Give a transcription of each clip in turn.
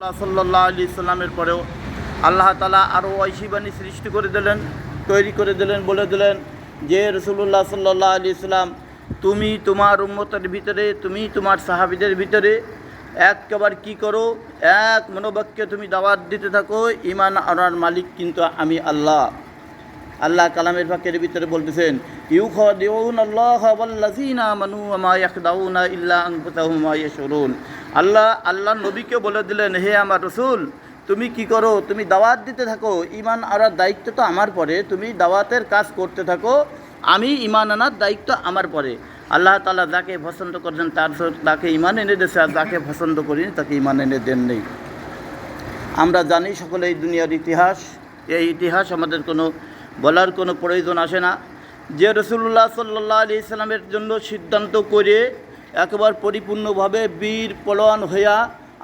সাল্লাল্লাহু আলাইহি সাল্লামের পরেও আল্লাহ তাআলা আরও ঐশী সৃষ্টি করে দিলেন, তৈরি করে দিলেন, বলে দিলেন যে রাসূলুল্লাহ সাল্লাল্লাহু আলাইহি সাল্লাম, তুমি তোমার উম্মতের ভিতরে, তুমি তোমার সাহাবীদের ভিতরে একবার কি করো, এক মনোবাক্যে তুমি দাওয়াত দিতে থাকো, ঈমান আনার মালিক কিন্তু আমি আল্লাহ। আল্লাহ কালামের ফাঁকের ভিতরে বলতেছেন, ইউখাদিউনাল্লাহা ওয়াল্লাযীনা আমানু ওয়া মা ইয়াখদাউনা ইল্লা আনফুসাহুম ওয়া ইয়াশউরুন। আল্লাহ নবীকে বলে দিলেন, হে আমার রসুল, তুমি কি করো, তুমি দাওয়াত দিতে থাকো, ঈমান আনার দায়িত্ব তো আমার পরে, তুমি দাওয়াতের কাজ করতে থাকো, আমি ঈমান আনার দায়িত্ব আমার পরে। আল্লাহ তাআলা যাকে পছন্দ করেন তাকে ঈমান এনে দিয়েছে, আর যাকে পছন্দ করিনি তাকে ঈমান এনে দেন নেই। আমরা জানি সকলে এই দুনিয়ার ইতিহাস, এই ইতিহাস আমাদের কোনো বলার কোনো প্রয়োজন আসে না। যে রাসূলুল্লাহ সাল্লাল্লাহু আলাইহি সাল্লামের জন্য সিদ্ধান্ত করে একবার পরিপূর্ণভাবে বীর পলোয়ান হইয়া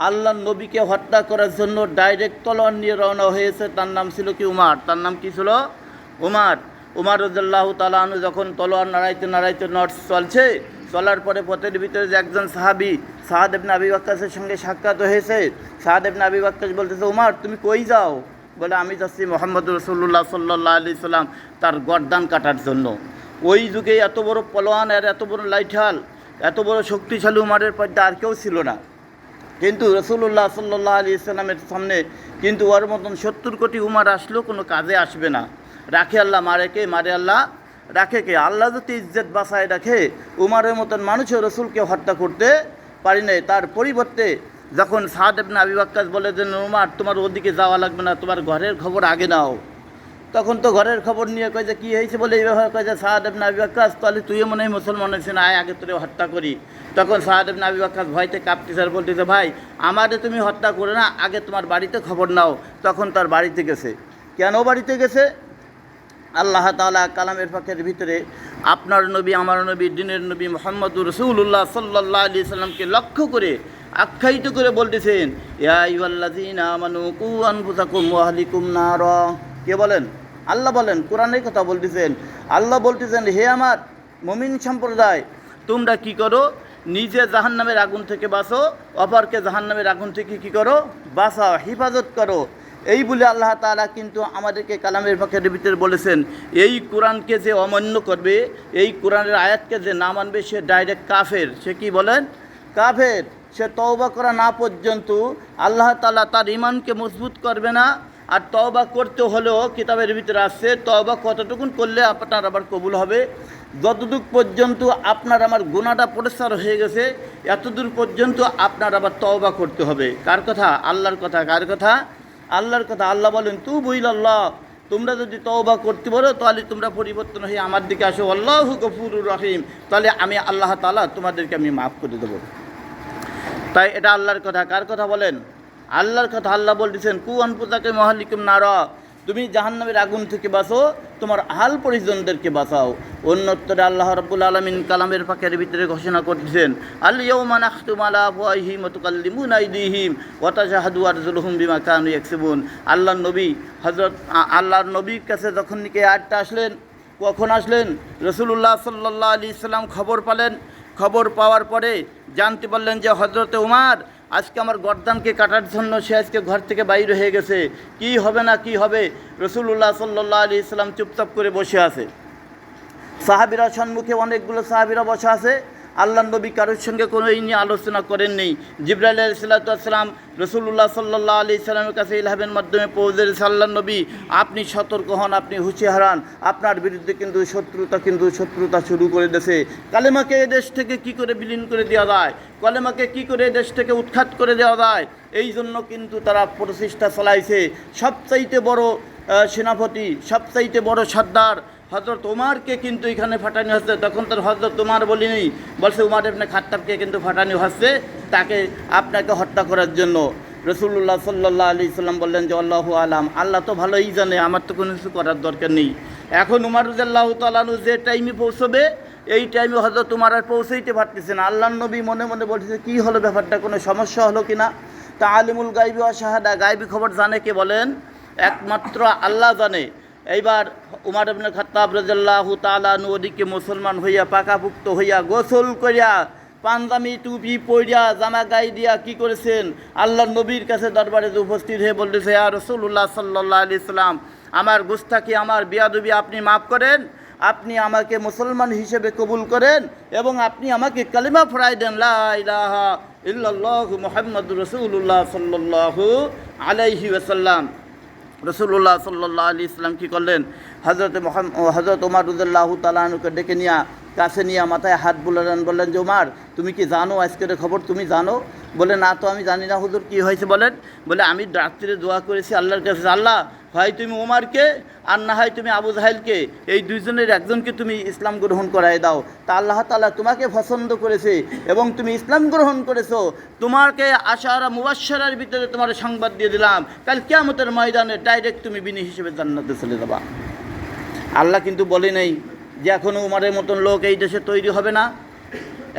আল্লাহর নবীকে হত্যা করার জন্য ডাইরেক্ট তলোয়ার নিয়ে রওনা হয়েছে, তার নাম ছিল কি? উমার। তার নাম কি ছিল? উমার রাদিয়াল্লাহু তাআলা আনহু যখন তলোয়ার নাড়াইতে চলছে, চলার পরে পথের ভিতরে যে একজন সাহাবী সাদ ইবনে আবি ওয়াক্কাসের সঙ্গে সাক্ষাৎ হয়েছে। সাদ ইবনে আবি ওয়াক্কাস বলতেছে, উমার তুমি কই যাও? বলে, আমি যাচ্ছি মুহাম্মদ রাসূলুল্লাহ সাল্লাল্লাহু আলাইহি সাল্লাম তার গর্দান কাটার জন্য। ওই যুগে এত বড় পলোয়ান আর এত বড় লাইঠাল, এত বড় শক্তিশালী উমারের পর্দা আর কেউ ছিল না। কিন্তু রাসূলুল্লাহ সাল্লাল্লাহু আলাইহি সাল্লামের সামনে কিন্তু ওর মতন 70 কোটি উমার আসলেও কোনো কাজে আসবে না। রাখে আল্লাহ, মারে কে? মারে আল্লাহ, রাখে কে? আল্লাহ যদি ইজ্জত বাঁচায় রাখে, উমারের মতন মানুষও রসুলকে হত্যা করতে পারি নাই। তার পরিবর্তে যখন সাদ ইবনে আবি ওয়াক্কাস বলে যে, উমার তোমার ওদিকে যাওয়া লাগবে না, তোমার ঘরের খবর আগে নাও, তখন তো ঘরের খবর নিয়ে কয় যে কী হয়েছে বলে এইভাবে কয় যে, সাদ ইবনে আবি ওয়াক্কাস তাহলে তুইও মনে হয় মুসলমান হয়েছে না, আয় আগে তোরে হত্যা করি। তখন সাদ ইবনে আবি ওয়াক্কাস ভয়তে কাঁপতেছে আর বলতেছে, ভাই আমারে তুমি হত্যা করে না, আগে তোমার বাড়িতে খবর নাও। তখন তার বাড়িতে গেছে। কেন বাড়িতে গেছে? আল্লাহ তাআলা কালামের ফাঁকের ভিতরে আপনার নবী, আমার নবী, দিনের নবী মুহাম্মদুর রাসূলুল্লাহ সাল্লাল্লাহু আলাইহি সাল্লামকে লক্ষ্য করে আখ্যায়িত করে বলতেছেন, ইয়া আইয়ুহাল্লাযীনা আমানু কু আনফুসাকুম ওয়া আহলিকুম নারা। কে বলেন? আল্লাহ বলেন, কোরআনের কথা বলতেছেন। আল্লাহ বলতেছেন, হে আমার মুমিন সম্প্রদায়, তোমরা কি করো, নিজে জাহান্নামের আগুন থেকে বাঁচো, অপরকে জাহান্নামের আগুন থেকে কি করো? বাঁচাও, হেফাজত করো। এই বলে আল্লাহ তাআলা কিন্তু আমাদেরকে কালামের ফাঁকের ভিতরে বলেছেন, এই কোরআনকে যে অমান্য করবে, এই কোরআনের আয়াতকে যে না মানবে, সে ডাইরেক্ট কাফের। সে কি বলেন? কাফের। সে তওবা করা না পর্যন্ত আল্লাহ তাআলা তার ঈমানকে মজবুত করবে না। আর তওবা করতে হলেও কিতাবের ভিতরে আসছে, তওবা কতটুকুন করলে আপনার আবার কবুল হবে? যতদূর পর্যন্ত আপনার আমার গুনাহটা পরিষ্কার হয়ে গেছে, এতদূর পর্যন্ত আপনার আবার তওবা করতে হবে। কার কথা? আল্লাহর কথা। কার কথা? আল্লাহর কথা। আল্লাহ বলেন, তুবু ইলাল্লাহ, তোমরা যদি তওবা করতে পারো তাহলে তোমরা পরিবর্তন হয়ে আমার দিকে আসো, আল্লাহু গফুরুর রহিম, তাহলে আমি আল্লাহ তাআলা তোমাদেরকে আমি মাফ করে দেবো। তাই এটা আল্লাহর কথা। কার কথা বলেন? আল্লাহর কথা। আল্লাহ বলতেছেন, কু আনফুসাকুম ওয়া আহলিকুম নারা, তুমি জাহান্নামের আগুন থেকে বাঁচো, তোমার আহাল পরিজনদেরকে বাঁচাও। অন্যত্তরে আল্লাহ রাব্বুল আলামিন কালামের ফাঁকের ভিতরে ঘোষণা করতেছেন, আল ইয়াউমা নাখতিমু আলা আফওয়াহিহিম ওয়া তুকাল্লিমুনা আইদিহিম ওয়া তাশহাদু আরজুলুহুম বিমা কানু ইয়াকসিবুন। আল্লাহর নবী আল্লাহর নবীর কাছে যখন নাকি আয়াতটা আসলেন, কখন আসলেন? রাসূলুল্লাহ সাল্লাল্লাহু আলাইহি সাল্লাম খবর পেলেন। খবর পাওয়ার পরে জানতে পারলেন যে হযরতে উমার আজকে আমার গর্দানকে কাটার জন্য সে আজকে ঘর থেকে বাইরে হয়ে গেছে। কি হবে না কি হবে? রাসূলুল্লাহ সাল্লাল্লাহু আলাইহি সাল্লাম চুপচাপ করে বসে আছে। সাহাবীরা সম্মুখে অনেকগুলো সাহাবীরা বসে আছে। আল্লাহর নবী কারোর সঙ্গে কোনো এই নিয়ে আলোচনা করেননি। জিবরাইল আলাইহিস সালাম রাসূলুল্লাহ সাল্লাল্লাহু আলাইহি সাল্লামের কাছে ইলহামের মাধ্যমে পৌঁছেছে, আল্লাহর নবী আপনি সতর্ক হন, আপনি হুঁশিয়ার হন, আপনার বিরুদ্ধে কিন্তু শত্রুতা শুরু করে দিয়েছে। কালেমাকে এ দেশ থেকে কি করে বিলীন করে দেওয়া যায়, কালেমাকে কি করে এ দেশ থেকে উৎখাত করে দেওয়া যায়, এই জন্য কিন্তু তারা প্রচেষ্টা চালাইছে। সবচাইতে বড় সেনাপতি, সবচাইতে বড় সর্দার হযরত ওমরকে কিন্তু এখানে ফাটানো হচ্ছে। তখন তার হযরত ওমর বলিনি, বলছে উমর ইবনে খাত্তাবকে কিন্তু ফাটানো হচ্ছে তাকে, আপনাকে হত্যা করার জন্য। রাসূলুল্লাহ সাল্লাল্লাহু আলাইহি সাল্লাম বললেন যে, আল্লাহু আলাম, আল্লাহ তো ভালোই জানে, আমার তো কোনো কিছু করার দরকার নেই। এখন উমর রাদিয়াল্লাহু তাআলা আনহু যে টাইমে পৌঁছবে, এই টাইমে হযরত উমর আর পৌঁছাইতে পারতেছে না। আল্লাহর নবী মনে মনে বলতেছে, কী হলো ব্যাপারটা, কোনো সমস্যা হলো কি না? তা আলিমুল গায়বি ওয়া শাহাদা, গায়বী খবর জানে কে বলেন? একমাত্র আল্লাহ জানে। এইবার উমর ইবনে খাত্তাব রাদিয়াল্লাহু তাআলা আনহু ওদিকে মুসলমান হইয়া পাকাপুক্ত হইয়া গোসল করিয়া পাঞ্জাবি টুপি পইরা জামা গায়ে দিয়া কি করেছেন আল্লাহর নবীর কাছে দরবারে উপস্থিত হয়ে বলতেছে, ইয়া রাসূলুল্লাহ সাল্লাল্লাহু আলাইহি সাল্লাম, আমার গুস্তাখি, আমার বিয়াদবি আপনি মাফ করেন, আপনি আমাকে মুসলমান হিসেবে কবুল করেন এবং আপনি আমাকে কালিমা পড়াই দেন, লা ইলাহা ইল্লাল্লাহু মুহাম্মাদুর রাসূলুল্লাহ সাল্লাল্লাহু আলাইহি ওয়াসাল্লাম। রসুল্লাহ সাল্লাল্লাহু আলাইহি ওয়াসাল্লাম কী করলেন, হযরত ওমর রাদিয়াল্লাহু তাআলা আনহুকে ডেকে নিয়ে কাছে নিয়ে মাথায় হাত বুলালেন, বললেন যে ওমর, তুমি কি জানো আজকের খবর, তুমি জানো? বলে, না তো আমি জানি না হুজুর, কী হয়েছে বলেন। বলে, আমি রাত্রিরে দোয়া করেছি আল্লাহর কাছে, আল্লাহ হয় তুমি ওমরকে আর না হয় তুমি আবু জাহেলকে, এই দুইজনের একজনকে তুমি ইসলাম গ্রহণ করায় দাও। তা আল্লাহ তাআলা তোমাকে পছন্দ করেছে এবং তুমি ইসলাম গ্রহণ করেছো, তোমাকে আশারা মুবাশশারার ভিতরে তোমার সংবাদ দিয়ে দিলাম, কাল কিয়ামতের ময়দানে ডাইরেক্ট তুমি বিনি হিসেবে জান্নাতে চলে যাবা। আল্লাহ কিন্তু বলে নেই যে এখনও উমারের মতন লোক এই দেশে তৈরি হবে না,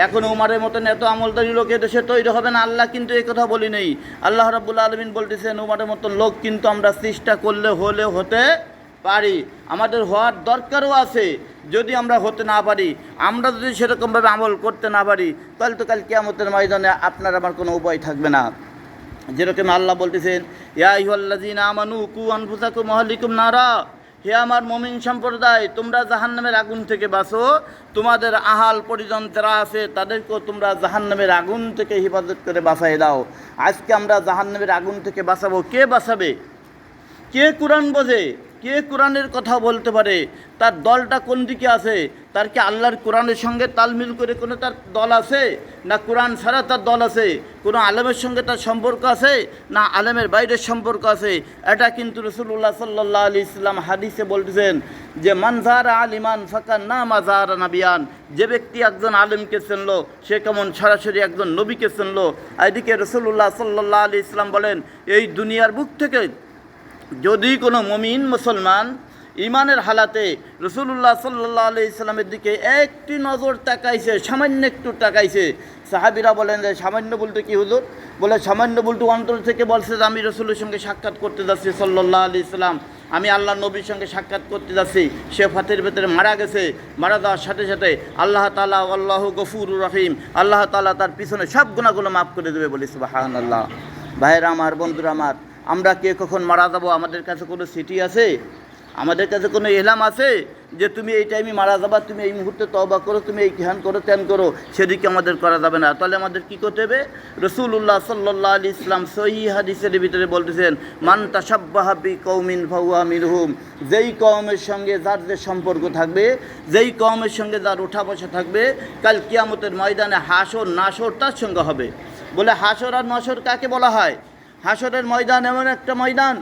এখনও উমারের মতন এত আমলদারি লোক এই দেশে তৈরি হবে না। আল্লাহ কিন্তু এই কথা বলি নেই। আল্লাহ রাব্বুল আলামিন বলতেছেন, উমারের মতন লোক কিন্তু আমরা চেষ্টা করলে হতে পারি, আমাদের হওয়ার দরকারও আছে। যদি আমরা হতে না পারি, আমরা যদি সেরকমভাবে আমল করতে না পারি, তাহলে তো কাল কিয়ামতের ময়দানে আপনার আমার কোনো উপায় থাকবে না। যেরকম আল্লাহ বলতেছেন, ইয়া আইয়ুহাল্লাযীনা আমানু কু আনফুসাকুম ওয়া আহলিকুম নারা, হে আমার মুমিন সম্প্রদায়, তোমরা জাহান্নামের আগুন থেকে বাঁচো, তোমাদের আহাল পরিজন যারা আছে তাদেরকেও তোমরা জাহান্নামের আগুন থেকে হেফাজত করে বাঁচাই দাও। আজকে আমরা জাহান্নামের আগুন থেকে বাঁচাবো, কে বাঁচাবে? কে কোরআন বোঝে? কে কোরআনের কথা বলতে পারে? তার দলটা কোন দিকে আছে? তার কি আল্লাহর কোরআনের সঙ্গে তালমিল করে কোনো তার দল আছে, না কোরআন ছাড়া তার দল আছে? কোনো আলেমের সঙ্গে তার সম্পর্ক আছে, না আলেমের বাইরের সম্পর্ক আছে? এটা কিন্তু রাসূলুল্লাহ সাল্লাল্লাহু আলাইহি ওয়াসাল্লাম হাদিসে বলতেছেন যে, মান যারা আলিমান ফাকান্নামা যারা নাবিয়ান, যে ব্যক্তি একজন আলেমকে চিনলো সে কেমন সরাসরি একজন নবীকে চিনলো। এদিকে রাসূলুল্লাহ সাল্লাল্লাহু আলাইহি ওয়াসাল্লাম বলেন, এই দুনিয়ার বুক থেকে যদি কোনো মুমিন মুসলমান ইমানের হালাতে রাসূলুল্লাহ সাল্লাল্লাহু আলাইহি সাল্লামের দিকে একটি নজর তাকাইছে, সামান্য একটু তাকাইছে, সাহাবীরা বলেন যে সামান্য বলতে কি হুজুর? বলে, সামান্য বলতে অন্তর থেকে বলছে যে আমি রাসূলের সঙ্গে সাক্ষাৎ করতে যাচ্ছি সাল্লাল্লাহু আলাইহি সাল্লাম, আমি আল্লাহ নবীর সঙ্গে সাক্ষাৎ করতে যাচ্ছি। সে ফাতের ভেতরে মারা গেছে, মারা যাওয়ার সাথে সাথে আল্লাহ তাআলা আল্লাহু গফুরুর রহিম, আল্লাহ তাআলা তার পিছনে সব গুনাহগুলো মাফ করে দেবে, বলি সুবহানাল্লাহ। ভাইরা আমার, বন্ধুরা আমার, আমরা কে কখন মারা যাবো আমাদের কাছে কোনো চিঠি আছে? আমাদের কাছে কোনো এলাম আছে যে তুমি এই টাইমে মারা যাবা, তুমি এই মুহূর্তে তওবা করো, তুমি এই ধ্যান করো, ত্যান করো? সেদিকে আমাদের করা যাবে না। তাহলে আমাদের কী করতে হবে? রাসূলুল্লাহ সাল্লাল্লাহু আলাইহি ওয়াসাল্লাম সহিহ হাদিসের ভিতরে বলতেছেন, মান তাশাব্বাহা বিকওমিন ফাহুয়া মিনহুম, যেই কওমের সঙ্গে যার যে সম্পর্ক থাকবে, যেই কওমের সঙ্গে যার ওঠা বসা থাকবে, কাল কিয়ামতের ময়দানে হাসর নাসর তার সঙ্গে হবে। বলে, হাসর আর নাসর কাকে বলা হয়? হাসরের ময়দান এমন একটা ময়দান,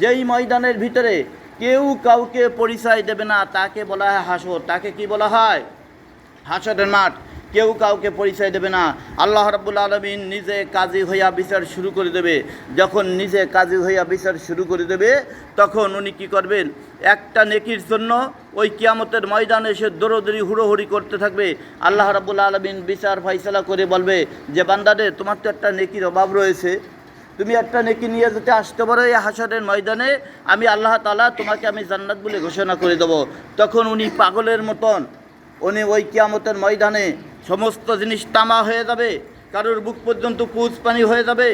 যেই ময়দানের ভিতরে কেউ কাউকে পরিচয় দেবে না, তাকে বলা হয় হাসর। তাকে কি বলা হয়? হাসরের মাঠ। কেউ কাউকে পরিচয় দেবে না। আল্লাহ রাব্বুল আলামিন নিজে কাজী হইয়া বিচার শুরু করে দেবে। যখন নিজে কাজী হইয়া বিচার শুরু করে দেবে, তখন উনি কী করবেন? একটা নেকির জন্য ওই কিয়ামতের ময়দানে এসে দৌড়দৌড়ি হুড়োহুড়ি করতে থাকবে। আল্লাহ রাব্বুল আলামিন বিচার ফাইসালা করে বলবে যে, বান্দারে, তোমার তো একটা নেকির অভাব রয়েছে, তুমি একটা নেকি নিয়ে যেতে আসতে পারো এই হাসরের ময়দানে, আমি আল্লাহ তাআলা তোমাকে আমি জান্নাত বলে ঘোষণা করে দেবো। তখন উনি পাগলের মতন উনি ওই কিয়ামতের ময়দানে সমস্ত জিনিস তামা হয়ে যাবে, কারোর বুক পর্যন্ত পুজ পানি হয়ে যাবে,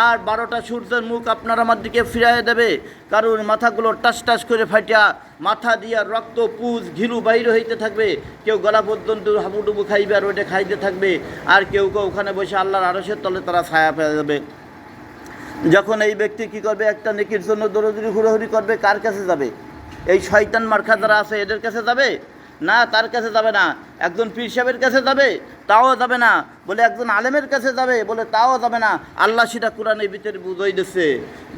আর 12টা সূর্যের মুখ আপনার আমার দিকে ফিরাইয়ে দেবে, কারোর মাথাগুলো টাস টাস করে ফাটিয়া মাথা দিয়া রক্ত পুজ ঘিলু বাইরে হইতে থাকবে, কেউ গলা পর্যন্ত হাবুডুবু খাইবে আর ওইটা খাইতে থাকবে, আর কেউ কেউ ওখানে বসে আল্লাহর আরশের তলে তারা ছায়া পেয়ে যাবে। যখন এই ব্যক্তি কী করবে? একটা নেকির জন্য দৌড়দৌড়ি হুড়োহুড়ি করবে, কার কাছে যাবে? এই শয়তান মার্কা যারা আছে এদের কাছে যাবে না, তার কাছে যাবে না। একজন পীর সাহেবের কাছে যাবে, তাও যাবে না। বলে, একজন আলেমের কাছে যাবে, বলে তাও যাবে না। আল্লাহ সেটা কোরআনের ভিতরে বুঝাই দিচ্ছে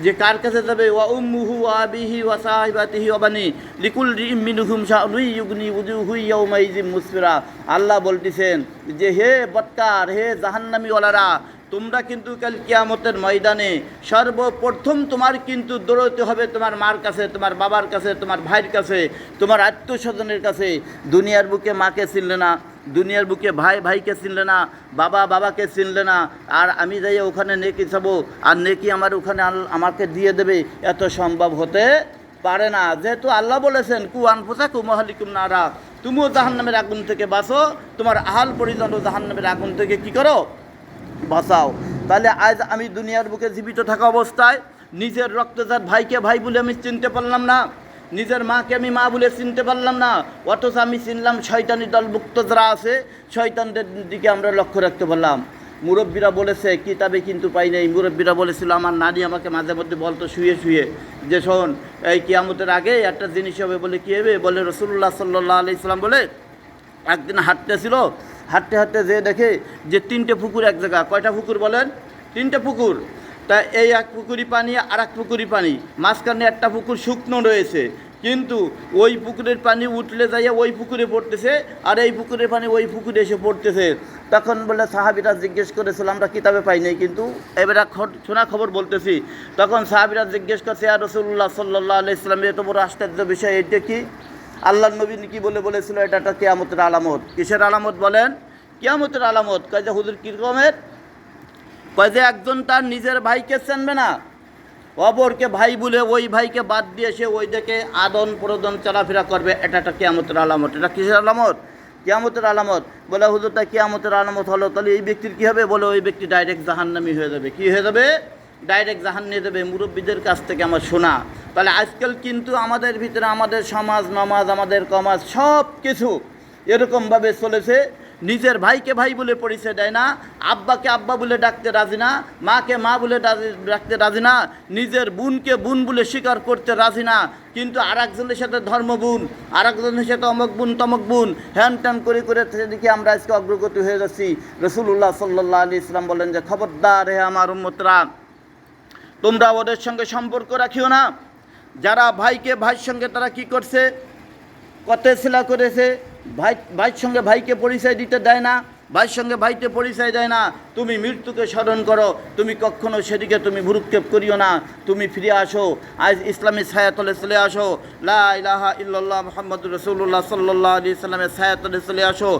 যে কার কাছে যাবে। ওয়া উম্মুহু ওয়া আবিহি ওয়া সাহিবাতিহি ওয়া বানি লিকুল্লি মিনহুম শা'নুন ইউগনি উজুহু ইয়াওমাইযিন মুসফিরা। আল্লাহ বলতেছেন যে, হে বদকার, হে জাহান্নামী ওয়ালারা, তোমরা কিন্তু কাল কিয়ামতের ময়দানে সর্বপ্রথম তোমার কিন্তু দৌড়তে হবে তোমার মার কাছে, তোমার বাবার কাছে, তোমার ভাইয়ের কাছে, তোমার আত্মীয়স্বজনের কাছে। দুনিয়ার বুকে মাকে চিনলে না, দুনিয়ার বুকে ভাই ভাইকে চিনলে না, বাবা বাবাকে চিনলে না, আর আমি যাই ওখানে নেকি চাবো আর নেকি আমার ওখানে আমাকে দিয়ে দেবে, এত সম্ভব হতে পারে না। যেহেতু আল্লাহ বলেছেন, কু আনফুসাকুম ওয়া আহলিকুম নারা, তুমিও জাহান্নামের আগুন থেকে বাঁচো, তোমার আহাল পরিজনও জাহান্নামের আগুন থেকে কী করো, বাঁচাও। তাহলে আজ আমি দুনিয়ার বুকে জীবিত থাকা অবস্থায় নিজের রক্তজাত ভাইকে ভাই বলে আমি চিনতে পারলাম না, নিজের মাকে আমি মা বলে চিনতে পারলাম না, অথচ আমি চিনলাম শয়তানি দলভুক্ত যারা আছে শয়তানদের দিকে আমরা লক্ষ্য রাখতে পারলাম। মুরব্বীরা বলেছে, কিতাবে কিন্তু পাই নাই, মুরব্বীরা বলেছিল, আমার নানি আমাকে মাঝে মধ্যে বলতো শুয়ে শুয়ে যে শোন, এই কিয়ামতের আগে একটা জিনিস হবে। বলে কী হবে? বলে রাসূলুল্লাহ সাল্লাল্লাহু আলাইহি সাল্লাম বলে একদিন হাঁটতেছিল, হাঁটতে হাঁটতে যে দেখে যে 3টে পুকুর এক জায়গা। কয়টা পুকুর বলেন? 3টে পুকুর। তা এই এক পুকুরি পানি আর এক পুকুরি পানি, মাঝখানে একটা পুকুর শুকনো রয়েছে, কিন্তু ওই পুকুরের পানি উঠলে যাইয়া ওই পুকুরে পড়তেছে, আর এই পুকুরের পানি ওই পুকুরে এসে পড়তেছে। তখন বলে সাহাবীরা জিজ্ঞেস করেছিল, আমরা কিতাবে পাই নাই, কিন্তু এবার শোনা খবর বলতেছি। তখন সাহাবীরা জিজ্ঞেস করছে, ইয়া রাসূলুল্লাহ সাল্লাল্লাহু আলাইহি সাল্লাম, এত বড় আশ্চর্য বিষয়, এটা কি? আল্লাহর নবী কি বলে বলেছিল? এটা একটা কিয়ামতের আলামত। কিসের আলামত বলেন? কিয়ামতের আলামত। কয় যে হুজুর কী রকমের? কয় যে একজন তার নিজের ভাইকে চিনবে না, অপরকে ভাই বলে ওই ভাইকে বাদ দিয়ে সে ওই দিকে আদন প্রদন চলাফেরা করবে, এটা একটা কিয়ামতের আলামত। এটা কিসের আলামত? কিয়ামতের আলামত। বলে হুজুর তা কিয়ামতের আলামত হলো, তাহলে এই ব্যক্তির কী হবে? বলে ওই ব্যক্তি ডাইরেক্ট জাহান্নামী হয়ে যাবে। কী হয়ে যাবে? ডাইরেক্ট জাহান্নামে যাবে। মুরব্বীদের কাছ থেকে আমার শোনা। তাহলে আজকাল কিন্তু আমাদের ভিতরে আমাদের সমাজ, নামাজ, আমাদের কমাজ সব কিছু এরকমভাবে চলেছে। নিজের ভাইকে ভাই বলে পরিচয় দেয় না, আব্বাকে আব্বা বলে ডাকতে রাজি না, মাকে মা বলে ডাকতে রাজি না, নিজের বোনকে বোন বলে স্বীকার করতে রাজি না, কিন্তু আর একজনের সাথে ধর্ম বোন, আর একজনের সাথে অমক বোন তমক বোন, হ্যান ট্যান করে করে সেদিকে আমরা আজকে অগ্রগতি হয়ে যাচ্ছি। রাসূলুল্লাহ সাল্লাল্লাহু আলাইহি সাল্লাম বলেন যে খবরদার হে আমার উম্মতরা, তোমরা ওদের সঙ্গে সম্পর্ক রাখিও না যারা ভাইকে ভাইয়ের সঙ্গে তারা কি করছে, কতেছিলা করেছে, ভাইয়ের সঙ্গে ভাইকে পরিচয় দিতে দেয় না, ভাইয়ের সঙ্গে ভাইতে পরিচয় দেয় না। তুমি মৃত্যুকে স্মরণ করো, তুমি কখনো সেদিকে তুমি ভ্রুক্ষেপ করিও না, তুমি ফিরে আসো, আজ ইসলামী ছায়াতলে চলে আসো, লা ইলাহা ইল্লাল্লাহ মুহাম্মাদুর রাসূলুল্লাহ সাল্লাল্লাহু আলাইহি সাল্লামের ছায়াতলে চলে আসো।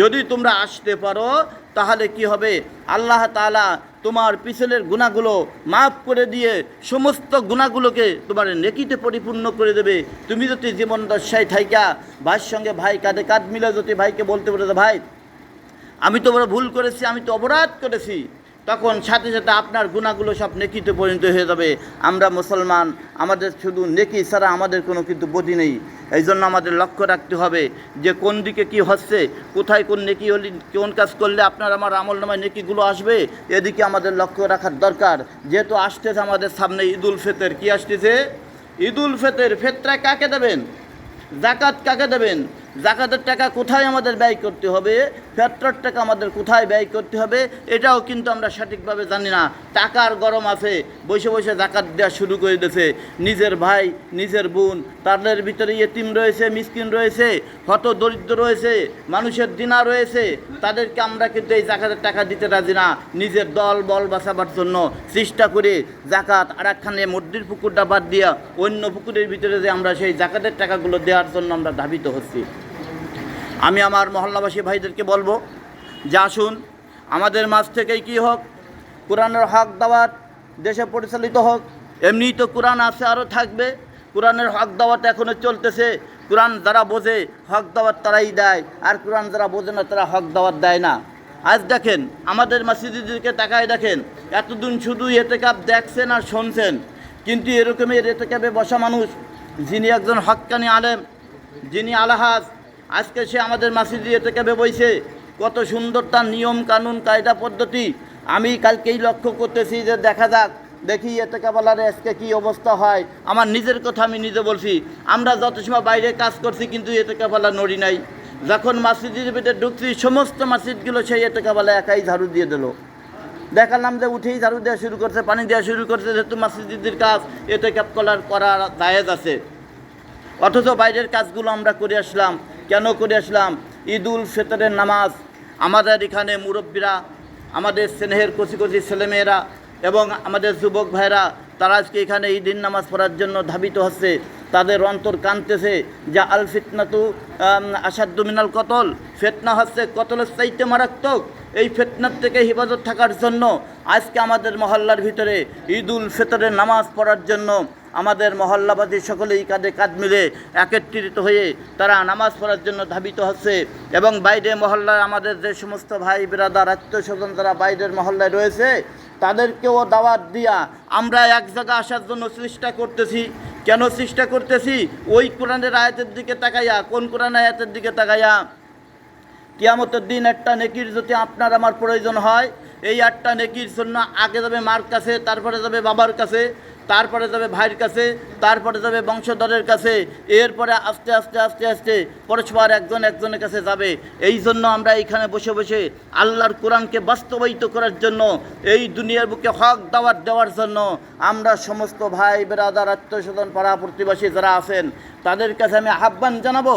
যদি তোমরা আসতে পারো তাহলে কি হবে? আল্লাহ তাআলা তোমার পিছনের গুনাহগুলো মাফ করে দিয়ে সমস্ত গুনাহগুলোকে তোমার নেকিতে পরিপূর্ণ করে দেবে। তুমি যদি জীবন দশায় থাইকা ভাইয়ের সঙ্গে ভাই কাঁধে কাঁধ মিলে যদি ভাইকে বলতে পারো, ভাই আমি তো বড় ভুল করেছি, আমি তো অপরাধ করেছি, তখন সাথে সাথে আপনার গুনাহগুলো সব নেকিতে পরিণত হয়ে যাবে। আমরা মুসলমান, আমাদের শুধু নেকি ছাড়া আমাদের কোনো কিন্তু বদি নেই। এই জন্য আমাদের লক্ষ্য রাখতে হবে যে কোন দিকে কি হচ্ছে, কোথায় কোন নেকি হলে, কোন কাজ করলে আপনার আমার আমল নামায় নেকিগুলো আসবে, এদিকে আমাদের লক্ষ্য রাখার দরকার। যেহেতু আসতেছে আমাদের সামনে ঈদুল ফিতর। কি আসতেছে? ঈদুল ফিতর। ফিতরা কাকে দেবেন? জাকাত কাকে দেবেন? জাকাতের টাকা কোথায় আমাদের ব্যয় করতে হবে, ফিতরার টাকা আমাদের কোথায় ব্যয় করতে হবে, এটাও কিন্তু আমরা সঠিকভাবে জানি না। টাকার গরম আছে, বসে বসে জাকাত দেওয়া শুরু করে দিয়েছে। নিজের ভাই, নিজের বোন, তাদের ভিতরে ইয়েতিম রয়েছে, মিসকিন রয়েছে, হত দরিদ্র রয়েছে, মানুষের দিনা রয়েছে, তাদেরকে আমরা কিন্তু এই জাকাতের টাকা দিতে রাজি না। নিজের দল বল বাঁচাবার জন্য চেষ্টা করে জাকাত আর একখানে মসজিদের পুকুরটা বাদ দিয়া অন্য পুকুরের ভিতরে যে আমরা সেই জাকাতের টাকাগুলো দেওয়ার জন্য আমরা ধাবিত হচ্ছি। আমি আমার মহল্লাবাসী ভাইদেরকে বলবো যে আসুন, আমাদের মাঝ থেকেই কি হোক, কোরআনের হক দাওয়াত দেশে পরিচালিত হোক। এমনিই তো কোরআন আছে, আরও থাকবে। কোরআনের হক দাওয়াত এখনও চলতেছে। কোরআন যারা বোঝে হক দাওয়াত তারাই দেয়, আর কোরআন যারা বোঝে না তারা হক দাওয়াত দেয় না। আজ দেখেন আমাদের মসজিদকে তাকায় দেখেন, এতদিন শুধু এতেকাব দেখছেন আর শুনছেন, কিন্তু এরকমের এতেকাবে বসা মানুষ, যিনি একজন হক্কানি আলেম, যিনি আলহাজ, আজকে সে আমাদের মসজিদে এতেকাবে বইছে। কত সুন্দর তার নিয়ম কানুন কায়দা পদ্ধতি। আমি কালকেই লক্ষ্য করতেছি যে দেখা যাক, দেখি এতেকাবালারে আজকে কী অবস্থা হয়। আমার নিজের কথা আমি নিজে বলছি, আমরা যত সময় বাইরে কাজ করছি কিন্তু এতেকাবালা নড়ি নাই। যখন মসজিদের ভিতরে ঢুকছি সমস্ত মসজিদগুলো সেই এতেকাবালা একাই ঝাড়ু দিয়ে দিল। দেখালাম যে উঠেই ঝাড়ু দেওয়া শুরু করছে, পানি দেওয়া শুরু করছে, যেহেতু মসজিদের কাজ এতেকাব করা জায়েজ আছে। অথচ বাইরের কাজগুলো আমরা করে আসলাম। কেন করে আসলাম? ঈদুল ফিতরের নামাজ আমাদের এখানে মুরব্বীরা, আমাদের স্নেহের কচি কচি ছেলেমেয়েরা এবং আমাদের যুবক ভাইরা, তারা আজকে এখানে ঈদের নামাজ পড়ার জন্য ধাবিত হচ্ছে। তাদের অন্তর কাঁদতেছে যে আল ফিতনাতু আসাদ্দু মিনাল কতল, ফিতনা হচ্ছে কতলের চাইতে মারাত্মক। এই ফিতনার থেকে হেফাজত থাকার জন্য আজকে আমাদের মহল্লার ভিতরে ঈদুল ফিতরের নামাজ পড়ার জন্য আমাদের মহল্লাবাসী সকলেই কাঁধে কাঁধ মিলে একত্রিত হয়ে তারা নামাজ পড়ার জন্য ধাবিত হচ্ছে। এবং বাইরে মহল্লায় আমাদের যে সমস্ত ভাই বিরাদার আত্মীয় স্বজন যারা বাইরের মহল্লায় রয়েছে তাদেরকেও দাওয়াত দিয়া আমরা এক জায়গায় আসার জন্য চেষ্টা করতেছি। কেন চেষ্টা করতেছি? ওই কোরআনের আয়াতের দিকে তাকাইয়া। কোন কোরআন আয়াতের দিকে তাকাইয়া? কিয়ামতের দিন একটা নেকির যদি আপনার আমার প্রয়োজন হয়, এই একটা নেকির জন্য আগে যাবে মার কাছে, তারপরে যাবে বাবার কাছে, তারপরে যাবে ভাইয়ের কাছে, তারপরে যাবে বংশধরের কাছে, এরপরে আস্তে আস্তে আস্তে আস্তে পরস্পর একজন একজনের কাছে যাবে। এই জন্য আমরা এইখানে বসে বসে আল্লাহর কোরআনকে বাস্তবায়িত করার জন্য, এই দুনিয়ার বুকে হক দাওয়াত দেওয়ার জন্য আমরা সমস্ত ভাই বেরাদার আত্মীয় স্বজন পাড়া প্রতিবেশী যারা আছেন তাদের কাছে আমি আহ্বান জানাবো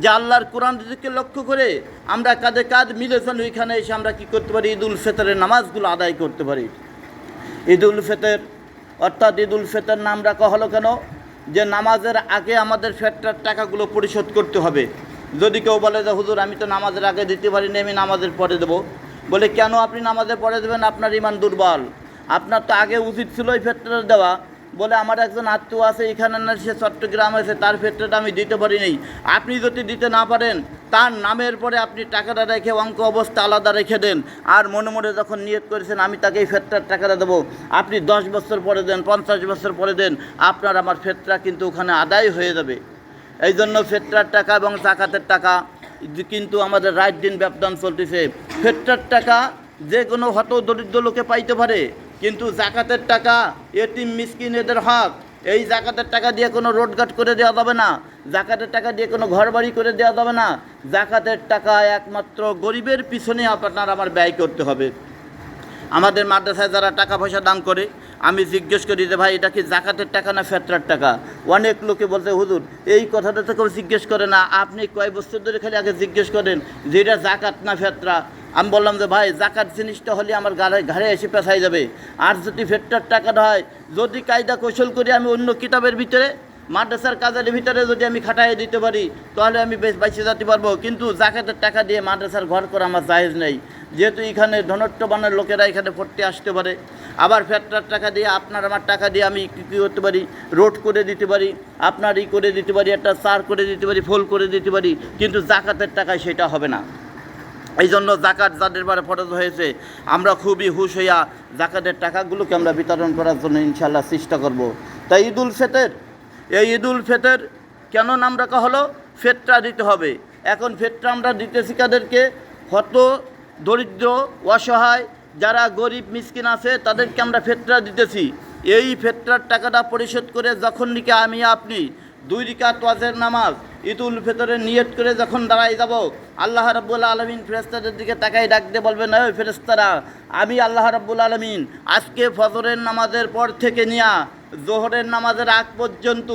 যে আল্লাহর কোরআন দিকে লক্ষ্য করে আমরা কাঁধে কাঁধ মিলে যেন ওইখানে এসে আমরা কী করতে পারি? ঈদুল ফিতরের নামাজগুলো আদায় করতে পারি। ঈদুল ফিতর অর্থাৎ ঈদুল ফিতর নাম রাখা হলো কেন? যে নামাজের আগে আমাদের ফিতরার টাকাগুলো পরিশোধ করতে হবে। যদি কেউ বলে যে হুজুর আমি তো নামাজের আগে দিতে পারিনি, আমি নামাজের পরে দেবো, বলে কেন আপনি নামাজের পরে দেবেন? আপনার ঈমান দুর্বল। আপনার তো আগে উচিত ছিল এই ফিতর দেওয়া। বলে আমার একজন আত্মীয় আছে এখানে না, সে চট্টগ্রাম আছে, তার ফিতরটা আমি দিতে পারিনি। আপনি যদি দিতে না পারেন তার নামের পরে আপনি টাকাটা রেখে অঙ্ক অবস্থা আলাদা রেখে দেন, আর মনে মনে যখন নিয়ত করেছেন আমি তাকে এই ফিতরার টাকাটা দেবো, আপনি 10 বছর পরে দেন, 50 বছর পরে দেন, আপনার আমার ফিতরা কিন্তু ওখানে আদায় হয়ে যাবে। এই জন্য ফিতরার টাকা এবং যাকাতের টাকা কিন্তু আমাদের রাত দিন ব্যবধান চলতেছে। ফিতরার টাকা যে কোনো হত দরিদ্র লোকে পাইতে পারে, কিন্তু যাকাতের টাকা এতিম মিসকিন এদের হক। এই যাকাতের টাকা দিয়ে কোনো রোডঘাট করে দেওয়া যাবে না, যাকাতের টাকা দিয়ে কোনো ঘরবাড়ি করে দেওয়া যাবে না। যাকাতের টাকা একমাত্র গরিবের পিছনে আপনার আমার ব্যয় করতে হবে। আমাদের মাদ্রাসায় যারা টাকা পয়সা দান করে আমি জিজ্ঞেস করি যে ভাই এটা কি যাকাতের টাকা না ফিতরার টাকা? অনেক লোকে বলতে হুজুর এই কথাটা তো কেউ জিজ্ঞেস করে না, আপনি কয় বছর ধরে খালি আগে জিজ্ঞেস করেন যে এটা যাকাত না ফিতরা। আমি বললাম যে ভাই জাকাত জিনিসটা হলে আমার ঘাড়ে এসে পেছাই যাবে। আর যদি ফিতরার টাকাটা হয়, যদি কায়দা কৌশল করে আমি অন্য কিতাবের ভিতরে মাদ্রাসার কাজের ভিতরে যদি আমি খাটাই দিতে পারি তাহলে আমি বেশ বাইসে যেতে পারবো। কিন্তু জাকাতের টাকা দিয়ে মাদ্রাসার ঘর করা আমার জায়েজ নেই, যেহেতু এখানে ধনট্যবানের লোকেরা এখানে পড়তে আসতে পারে। আবার ফিতরার টাকা দিয়ে আপনার আমার টাকা দিয়ে আমি কী করতে পারি? রোড করে দিতে পারি, আপনার ই করে দিতে পারি, একটা চার করে দিতে পারি, ফুল করে দিতে পারি, কিন্তু জাকাতের টাকায় সেটা হবে না। এই জন্য জাকাত যাদের বারে ফরজ হয়েছে আমরা খুবই হুশ হইয়া জাকাতের টাকাগুলোকে আমরা বিতরণ করার জন্য ইনশাআল্লাহ চেষ্টা করব। তাই ঈদুল ফিতর, এই ঈদুল ফিতর কেন নাম রাখা হলো? ফিতরা দিতে হবে। এখন ফিতরা আমরা দিতেছি কাদেরকে? হত দরিদ্র অসহায় যারা গরিব মিসকিন আছে তাদেরকে আমরা ফিতরা দিতেছি। এই ফিতরার টাকাটা পরিশোধ করে যখন নাকি আমি আপনি 2 রাকাত ওয়াজের নামাজ ঈদুল ফিতরের নিয়ত করে যখন দাঁড়াই যাব, আল্লাহ রাব্বুল আলামিন ফেরেশতাদের দিকে তাকাই ডাক দিয়ে বলবেন, ওই ফেরেশতারা, আমি আল্লাহ রাব্বুল আলামিন আজকে ফজরের নামাজের পর থেকে নিয়া জোহরের নামাজের আগ পর্যন্ত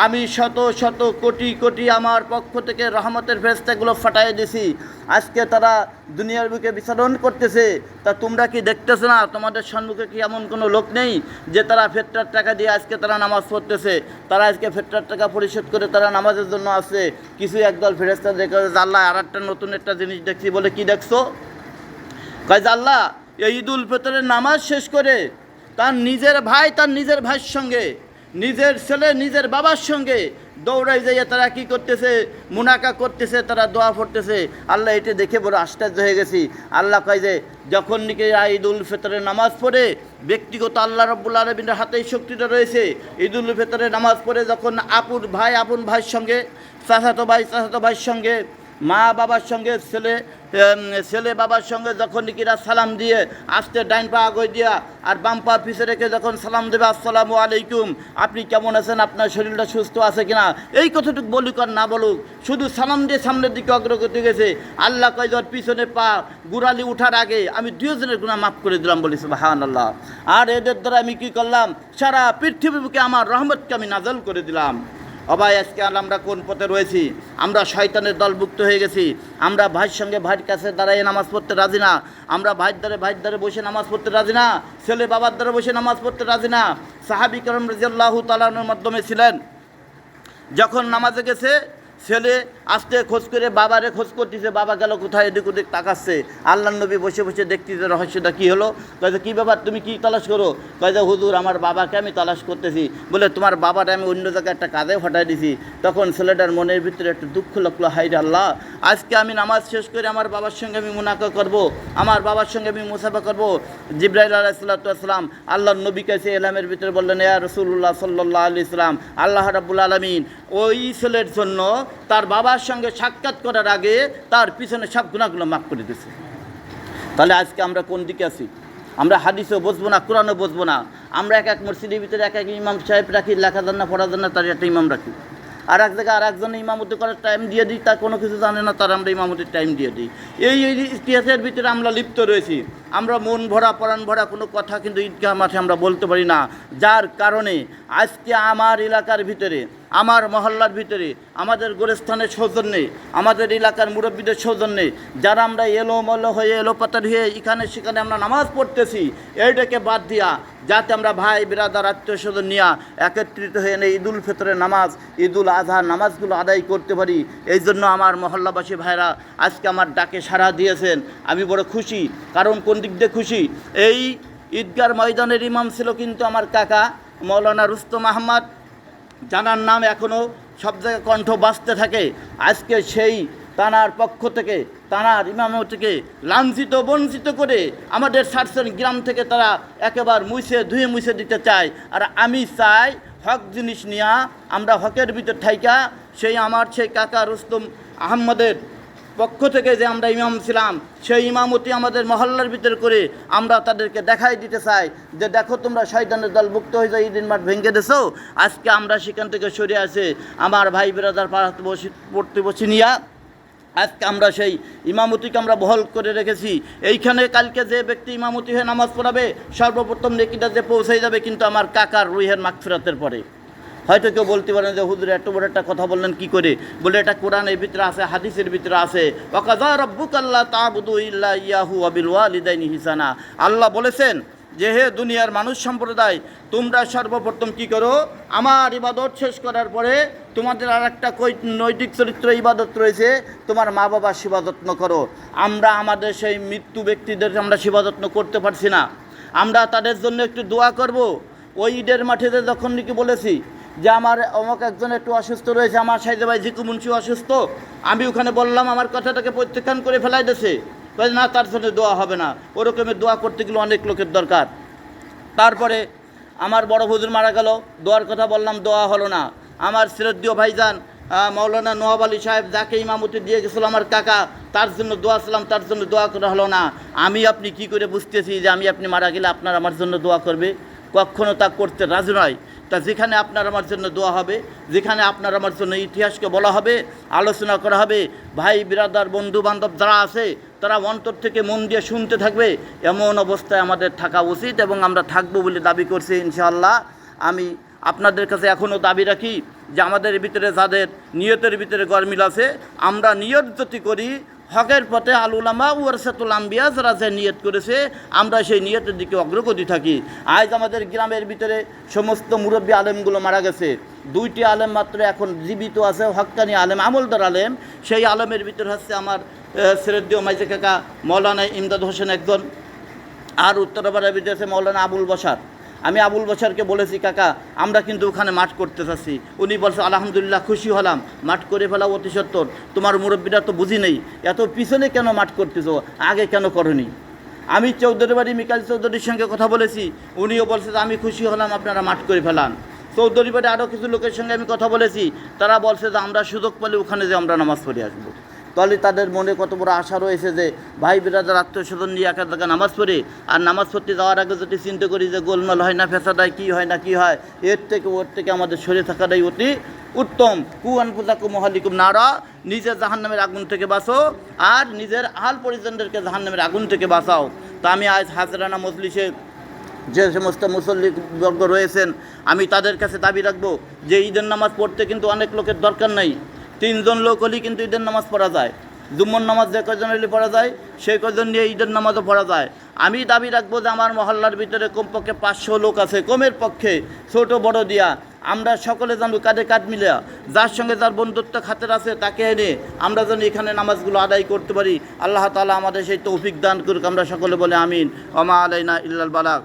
আমি শত শত কোটি কোটি আমার পক্ষ থেকে রহমতের ফেরেশতাগুলো ফাটাই দিছি। আজকে তারা দুনিয়ার বুকে বিচরণ করতেছে, তা তোমরা কি দেখতেছো না? তোমাদের সম্মুখে কি এমন কোনো লোক নেই যে তারা ফিতরার টাকা দিয়ে আজকে তারা নামাজ পড়তেছে? তারা আজকে ফিতরার টাকা পরিশোধ করে তারা নামাজের জন্য আসে। কিছু একদল ফেরেশতা দেখে আল্লাহ আর একটা নতুন একটা জিনিস দেখছি। বলে কি দেখছো? কয় যে আল্লাহ এই ঈদুল ফিতরের নামাজ শেষ করে তার নিজের ভাই তার নিজের ভাইয়ের সঙ্গে, নিজের ছেলে নিজের বাবার সঙ্গে দৌড়াই যাইয়া তারা কি করতেছে? মুনাকা করতেছে, তারা দোয়া পড়তেছে। আল্লাহ এটা দেখে বড় আশ্চর্য হয়ে গেছি। আল্লাহ কয় যে যখন নাকি ঈদুল ফিতরের নামাজ পড়ে ব্যক্তিগত আল্লাহ রাব্বুল আলামিনের হাতেই শক্তিটা রয়েছে। ঈদুল ফিতরের নামাজ পড়ে যখন আপন ভাইয়ের সঙ্গে, চাচাতো ভাইয়ের সঙ্গে, মা বাবার সঙ্গে, ছেলে বাবার সঙ্গে যখন নিকিরা সালাম দিয়ে আস্তে ডাইন পা আগে দিয়া আর বাম পা পিছে রেখে যখন সালাম দেবে, আসসালামু আলাইকুম, আপনি কেমন আছেন, আপনার শরীরটা সুস্থ আছে কিনা, এই কথাটুকু বলুক আর না বলুক, শুধু সালাম দিয়ে সামনের দিকে অগ্রগতি গেছে। আল্লাহ কয় যার পিছনে পা গুড়ালি উঠার আগে আমি 2 জনের গুনাহ মাফ করে দিলাম, বলি সুবহানাল্লাহ। আর এদের দ্বারা আমি কি করলাম? সারা পৃথিবীর বুকে আমার রহমতকে আমি নাজল করে দিলাম। অবাই আজকে আমরা কোন পথে রয়েছি? আমরা শয়তানের দলভুক্ত হয়ে গেছি। আমরা ভাইয়ের সঙ্গে ভাইয়ের কাছে দাঁড়িয়ে নামাজ পড়তে রাজি না, আমরা ভাইয়ের দ্বারে বসে নামাজ পড়তে রাজি না, ছেলে বাবার দ্বারে বসে নামাজ পড়তে রাজি না। সাহাবী কেরাম রাদিয়াল্লাহু তাআলার মাধ্যমে ছিলেন, যখন নামাজে গেছে ছেলে আস্তে খোঁজ করে বাবারে খোঁজ করতেছে, বাবা গেল কোথায়, এদিক ওদিক তাকাচ্ছে। আল্লাহর নবী বসে বসে দেখতেছে রহস্যটা কী হলো। কয়েছে কী ব্যাপার, তুমি কি তালাশ করো? কয়েছে হুজুর আমার বাবাকে আমি তালাশ করতেছি। বলে তোমার বাবাটা আমি অন্য জায়গায় একটা কাজে ফাটাই দিছি। তখন ছেলেটার মনের ভিতরে একটু দুঃখ লাগলো, হাই রে আল্লাহ, আজকে আমি নামাজ শেষ করে আমার বাবার সঙ্গে আমি মুনাকা করব, আমার বাবার সঙ্গে আমি মুসাফা করব। জিবরাইল আলাইহিস সালাতু ওয়াস সালাম আল্লাহর নবী কাছে এলামের ভিতরে বললেন, ইয়া রাসূলুল্লাহ সাল্লাল্লাহু আলাইহি সাল্লাম, আল্লাহ রাব্বুল আলামিন ওই ছেলের জন্য তার বাবার সঙ্গে সাক্ষাৎ করার আগে তার পিছনে সব গুনাহগুলো মাফ করে দিয়েছে। তাহলে আজকে আমরা কোন দিকে আছি? আমরা হাদিসও বুঝবো না, কোরআনও বুঝবো না। আমরা এক এক মসজিদের ভিতরে এক এক ইমাম সাহেব রাখি, লেখা জান না পড়া জান না, তার একটা ইমাম রাখি। আর এক জায়গায় আর একজনে ইমামতি করার টাইম দিয়ে দিই, তার কোনো কিছু জানে না, তার আমরা ইমামতির টাইম দিয়ে দিই। এই ইতিহাসের ভিতরে আমরা লিপ্ত রয়েছি। আমরা মন ভরা প্রাণ ভরা কোনো কথা কিন্তু ঈদগাহ মাঠে আমরা বলতে পারি না, যার কারণে আজকে আমার এলাকার ভিতরে, আমার মহল্লার ভিতরে, আমাদের গোরস্থানের সৌজন্যে, আমাদের এলাকার মুরব্বীদের সৌজন্যে যারা আমরা এলোমেলো হয়ে এলোপাতার হয়ে এখানে সেখানে আমরা নামাজ পড়তেছি, এইটাকে বাদ দিয়া যাতে আমরা ভাই বিরাদার আত্মীয় স্বজন নিয়ে একত্রিত হয়ে ঈদুল ফিতরের নামাজ, ঈদুল আজহার নামাজগুলো আদায় করতে পারি। এই জন্য আমার মহল্লাবাসী ভাইরা আজকে আমার ডাকে সাড়া দিয়েছেন, আমি বড় খুশি। কারণ কোন দিক দিয়ে খুশি? এই ঈদগার ময়দানের ইমাম ছিল কিন্তু আমার কাকা মৌলানা রুস্তম আহমদ, জানার নাম এখনও সব জায়গায় কণ্ঠ বাজতে থাকে। আজকে সেই তানার পক্ষ থেকে, তানার ইমামতিকে লাঞ্ছিত বঞ্চিত করে আমাদের সারসেন গ্রাম থেকে তারা একেবারে ধুয়ে মুছে দিতে চায়। আর আমি চাই হক জিনিস নিয়া আমরা হকের ভিতর ঠাইকা সেই কাকা রুস্তম আহমদের পক্ষ থেকে যে আমরা ইমাম ছিলাম, সেই ইমামতি আমাদের মহল্লার ভিতর করে আমরা তাদেরকে দেখাই দিতে চাই যে দেখো তোমরা শয়তানের দল মুক্ত হয়ে যায়, ঈদের মাঠ ভেঙে দেছো। আজকে আমরা সেখান থেকে সরে আসে আমার ভাই বিরাদার প্রতিবেশী নিয়া আজকে আমরা সেই ইমামতিকে আমরা বহল করে রেখেছি। এইখানে কালকে যে ব্যক্তি ইমামতি হয়ে নামাজ পড়াবে সর্বপ্রথম নেকিটা যে পৌঁছে যাবে কিন্তু আমার কাকার রুহের মাগফিরাতের পরে। হয়তো কেউ বলতে পারেন যে হুজুর এত বড় একটা কথা বললেন কি করে? বলে এটা কোরআনের ভিতরে আছে, হাদিসের ভিতরে আছে। ওয়াকাযা রাব্বুকা আল্লা তা'বুদু ইল্লা ইয়াহু ওয়া বিল ওয়ালিদাইনি ইহসানা। আল্লাহ বলেছেন যে হে দুনিয়ার মানুষ সম্প্রদায়, তোমরা সর্বপ্রথম কি করো? আমার ইবাদত শেষ করার পরে তোমাদের আর একটা নৈতিক চরিত্র ইবাদত রয়েছে, তোমার মা বাবার সেবাযত্ন করো। আমরা আমাদের সেই মৃত্যু ব্যক্তিদের আমরা সেবাযত্ন করতে পারছি না, আমরা তাদের জন্য একটু দোয়া করব। ওই ঈদের মাঠে যখন নাকি বলেছি যে আমার অমুক একজন একটু অসুস্থ রয়েছে, আমার সাইদে ভাই জিকু মুন্সি অসুস্থ, আমি ওখানে বললাম, আমার কথাটাকে প্রত্যাখ্যান করে ফেলাই দিয়েছে, না তার জন্য দোয়া হবে না। ওরকমের দোয়া করতে গেলে অনেক লোকের দরকার। তারপরে আমার বড় হুজুর মারা গেল, দোয়ার কথা বললাম, দোয়া হলো না। আমার শ্রদ্ধেয় ভাইজান মৌলানা নওয়াব আলী সাহেব যাকে ইমামতি দিয়ে গেছিল আমার কাকা, তার জন্য দোয়া ছিলাম, তার জন্য দোয়া করা হলো না। আমি আপনি কি করে বুঝতেছি যে আপনি মারা গেলে আপনার আমার জন্য দোয়া করবে? কখনো তা করতে রাজি নয়। তা যেখানে আপনার আমার জন্য দোয়া হবে, যেখানে আপনার আমার জন্য ইতিহাসকে বলা হবে, আলোচনা করা হবে, ভাই বিরাদার বন্ধু বান্ধব যারা আছে তারা অন্তর থেকে মন দিয়ে শুনতে থাকবে, এমন অবস্থায় আমাদের থাকা উচিত এবং আমরা থাকবো বলে দাবি করছি ইনশাআল্লাহ। আমি আপনাদের কাছে এখনও দাবি রাখি যে আমাদের ভিতরে যাদের নিয়তের ভিতরে গরমিল আছে, আমরা নিয়ত যদি করি হকের পথে, আল উলামা ওয়ারাসাতুল আম্বিয়া যারা যে নিয়ত করেছে আমরা সেই নিয়তের দিকে অগ্রগতি থাকি। আজ আমাদের গ্রামের ভিতরে সমস্ত মুরব্বী আলেমগুলো মারা গেছে, দুইটি আলেম মাত্র এখন জীবিত আছে, হক্কানি আলেম, আমলদার আলেম। সেই আলেমের ভিতরে হচ্ছে আমার শ্রদ্ধেয় মাইজে কাকা মৌলানা ইমদাদ হোসেন একজন, আর উত্তরপাড়ার ভিতরে আছে মৌলানা আবুল বশার। আমি আবুল বশারকে বলেছি, কাকা আমরা কিন্তু ওখানে মাঠ করতে চাচ্ছি। উনি বলছে আলহামদুলিল্লাহ, খুশি হলাম, মাঠ করে ফেলা অতি সত্তর। তোমার মুরব্বীরা তো বুঝি নেই, এত পিছনে কেন মাঠ করতেছ, আগে কেন করনি? আমি চৌধুরী বাড়ি মিকাইল চৌধুরীর সঙ্গে কথা বলেছি, উনিও বলছে যে আমি খুশি হলাম, আপনারা মাঠ করে ফেলান। চৌধুরী বাড়ি আরও কিছু লোকের সঙ্গে আমি কথা বলেছি, তারা বলছে যে আমরা সুযোগ পেলে ওখানে যে আমরা নামাজ পড়ে আসবো। তাহলে তাদের মনে কত বড় আশা রয়েছে যে ভাই বিরাদার আত্মীয়স্বজন নিয়ে একা জায়গায় নামাজ পড়ে, আর নামাজ পড়তে যাওয়ার আগে যদি চিন্তা করি যে গোলমাল হয় না, ফেসাদ হয়, কী হয় না কী হয়, এর থেকে ওর থেকে আমাদের সরে থাকাটাই অতি উত্তম। কুয়ান পূজাকু মহালিকুম নারা, নিজের জাহান্নামের আগুন থেকে বাঁচো আর নিজের আহাল পরিজনদেরকে জাহান্নামের আগুন থেকে বাঁচাও। তা আমি আজ হাজরানা মজলিসে যে সমস্ত মুসল্লিবর্গ রয়েছেন, আমি তাদের কাছে দাবি রাখবো যে ঈদের নামাজ পড়তে কিন্তু অনেক লোকের দরকার নেই, 3 জন লোক হলেই কিন্তু ঈদের নামাজ পড়া যায়। জুম্মন নামাজ যে কয়জন হলে পড়া যায়, সেই কয়জন নিয়ে ঈদের নামাজও পড়া যায়। আমি দাবি রাখবো যে আমার মহল্লার ভিতরে কমপক্ষে 500 লোক আছে, কমের পক্ষে ছোট বড় দিয়া আমরা সকলে যেন কাঁধে কাঁধ মিলে যার সঙ্গে যার বন্ধুত্ব খাতের আছে তাকে এনে আমরা যেন এখানে নামাজগুলো আদায় করতে পারি। আল্লাহ তাআলা আমাদের সেই তৌফিক দান করুক। আমরা সকলে বলে আমিন। ওয়া মা আলাইনা ইল্লাল বালাগ।